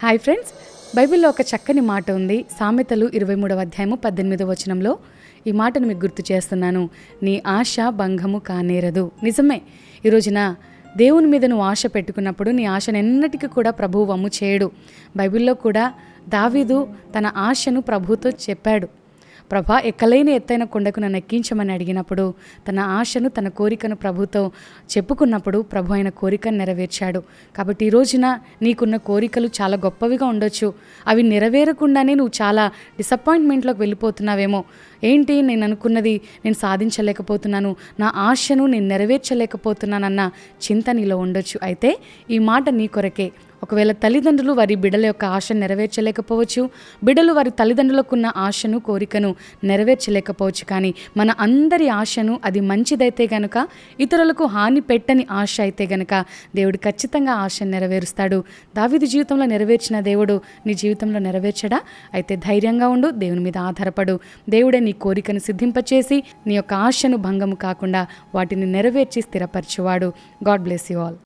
Hi friends, బైబిల్లో ఒక చక్కని మాట ఉంది. సామెతలు 23వ అధ్యాయము 18వ వచనంలో ఈ మాటను మీకు గుర్తు చేస్తున్నాను. నీ ఆశ భంగము కానేరదు. నిజమే. ఈ రోజున దేవుని మీద నువ్వు ఆశ పెట్టుకున్నప్పుడు నీ ఆశను ఎన్నటికీ కూడా ప్రభువు వమ్ము చేయడు. బైబిల్లో కూడా దావీదు తన ఆశను ప్రభువుతో చెప్పాడు. ప్రభా, ఎక్కలేని ఎత్తైన కొండకు నన్ను ఎక్కించమని అడిగినప్పుడు తన ఆశను, తన కోరికను ప్రభుతో చెప్పుకున్నప్పుడు ప్రభు ఆయన కోరికను నెరవేర్చాడు. కాబట్టి ఈ రోజున నీకున్న కోరికలు చాలా గొప్పవిగా ఉండొచ్చు. అవి నెరవేరకుండానే నువ్వు చాలా డిసప్పాయింట్మెంట్లోకి వెళ్ళిపోతున్నావేమో. ఏంటి, నేను అనుకున్నది నేను సాధించలేకపోతున్నాను, నా ఆశను నేను నెరవేర్చలేకపోతున్నానన్న చింత నీలో ఉండొచ్చు. అయితే ఈ మాట నీ కొరకే. ఒకవేళ తల్లిదండ్రులు వారి బిడ్డల యొక్క ఆశను నెరవేర్చలేకపోవచ్చు, బిడ్డలు వారి తల్లిదండ్రులకున్న ఆశను, కోరికను నెరవేర్చలేకపోవచ్చు. కానీ మన అందరి ఆశను, అది మంచిదైతే గనుక, ఇతరులకు హాని పెట్టని ఆశ అయితే గనుక దేవుడు ఖచ్చితంగా ఆశను నెరవేరుస్తాడు. దావీదు జీవితంలో నెరవేర్చిన దేవుడు నీ జీవితంలో నెరవేర్చడా? అయితే ధైర్యంగా ఉండు, దేవుని మీద ఆధారపడు. దేవుడే నీ కోరికను సిద్ధింపచేసి నీ యొక్క ఆశను భంగము కాకుండా వాటిని నెరవేర్చి స్థిరపరచువాడు. God bless you all.